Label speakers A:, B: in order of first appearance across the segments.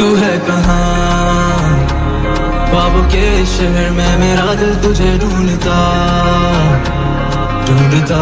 A: तू है कहाँ ख्वाबों के शहर में, मेरा दिल तुझे ढूंढता ढूंढता।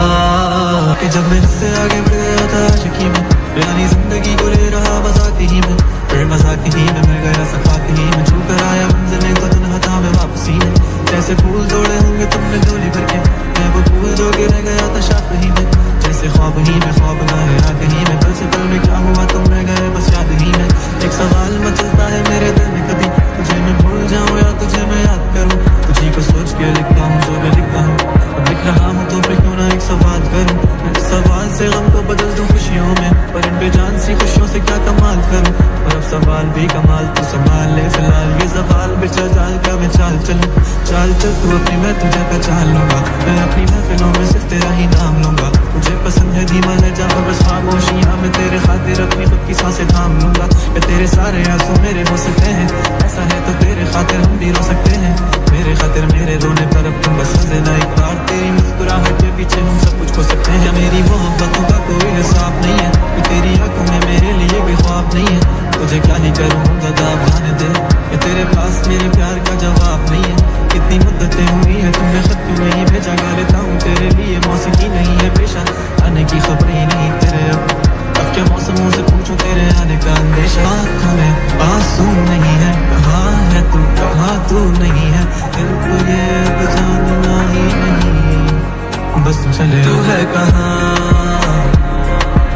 A: कि जब मैं इससे आगे बढ़ गया था आशिकी में, यानी जिंदगी को ले रहा मजाक ही में, फिर मजाक ही में मिल गया सफाक ही में, छू कर आया मंजिलें तो तन्हा था मैं वापसी में। जैसे फूल तोड़े होंगे तुमने झोली भर के, मैं वो फूल जो गिर गया था शाख ही में। जैसे ख्वाब ही में ख्वाब ना है रात ही में, पल से पल में क्या हुआ तुम रह गए बस याद ही में। एक सवाल मचलता है मेरे दिल में, कभी तुझे मैं भूल जाऊं या तुझे मैं याद करूं। तुझी को सोच के लिखता हूँ जो मैं लिखता हूँ, अब लिख रहा हूँ तो फिर क्यों ना एक सवाल करूं। इस सवाल से गम को बदल दूं खुशियों में, पर इन बेजान सी खुशियों से क्या कमाल करूं। और अब सवाल भी कमाल तू संभाल ले फिलहाल, ये सवाल बिछा जाल का मैं चाल चलूं। चाल चल तू अपनी मैं तुझे पहचान लूंगा, मैं अपनी महफिलों में सिर्फ तेरा ही नाम लूंगा। तुझे पसंद है धीमा लहजा और बस खामोशियां, मैं तेरे खातिर अपनी खुद की सांसें थाम लूंगा। या तेरे सारे आंसू मेरे हो सकते हैं, ऐसा है तो तेरे खातिर हम भी रो सकते हैं। मेरे खातिर मेरे रोने पर अब तुम बस हंसे ना एक बार, तेरी मुस्कुराहट के पीछे हम सब कुछ खो सकते हैं। मेरी मोहब्बतों का कोई हिसाब नहीं है, कि तेरी आंखों में मेरे लिए कोई ख्वाब नहीं है। तुझे क्या ही करूं ज़्यादा भाने दे, ये तेरे पास मेरे प्यार का जवाब नहीं है। कितनी मुद्दतें हुई है तुमने खत क्यों नहीं भेजा, गा लेता हूँ तेरे लिए मौसीकी नहीं है पेशा, आने की खबर ही नहीं तेरे। अब क्या मौसमों से पूछूं तेरे आने का अंदेशा, आँखों में आंसू नहीं है, कहाँ है तू कहाँ तू नहीं है, दिल को ये अब जानना ही नहीं, बस चले तू है कहाँ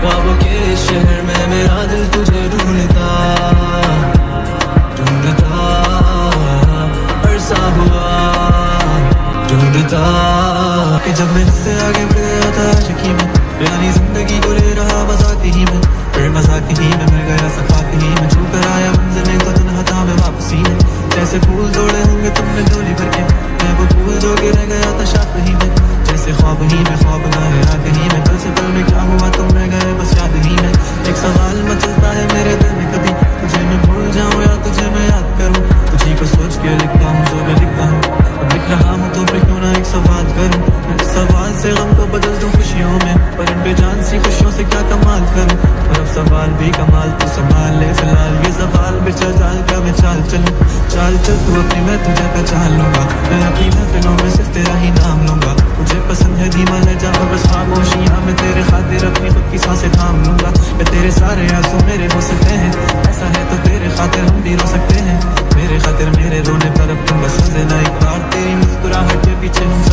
A: ख्वाबों के शहर में, मेरा दिल तुझे ढूंढता ढूंढता, अरसा हुआ ढूंढता। कि जब मैं इससे आगे बढ़ गया था आशिकी में, यानी जिंदगी को ले रहा मजाक ही में, फिर मजाक ही में मिल गया सफाक ही में, छू कर आया मंजिलें तो तन्हा था मैं वापसी में। जैसे फूल तोड़े होंगे तुमने झोली भर के, मैं वो फूल जो गिर गया था शाख ही में। जैसे ख्वाब ही में ख्वाब ना है रात ही में, पल से पल में क्या हुआ तुम रह गए बस याद ही में। एक सवाल मचलता है मेरे दिल में, कभी तुझे मैं भूल जाऊं या तुझे मैं याद करूं। तुझी को सोच के लिखता हूँ जो मैं लिखता हूँ, अब लिख रहा हूँ तो फिर क्यों ना एक सवाल करूं। इस सवाल से गम को बदल दूं खुशियों में, पर इन बेजान सी खुशियों से क्या कमाल करूं। और अब सवाल भी कमाल तू संभाल ले फिलहाल, ये सवाल बिछा जाल का मैं चाल चलूं। चाल चल तू अपनी मैं तुझे पहचान लूंगा, मैं अपनी महफिलों में सिर्फ तेरा ही नाम लूंगा। तुझे पसंद है धीमा लहजा और बस खामोशियां, मैं तेरे खातिर अपनी खुद की सांसें थाम लूंगा। या तेरे सारे आंसू मेरे हो सकते हैं, ऐसा है तो तेरे खातिर हम भी रो सकते हैं। मेरे खातिर मेरे रोने पर अब तुम बस हंसे ना एक बार, तेरी मुस्कुराहट के पीछे हम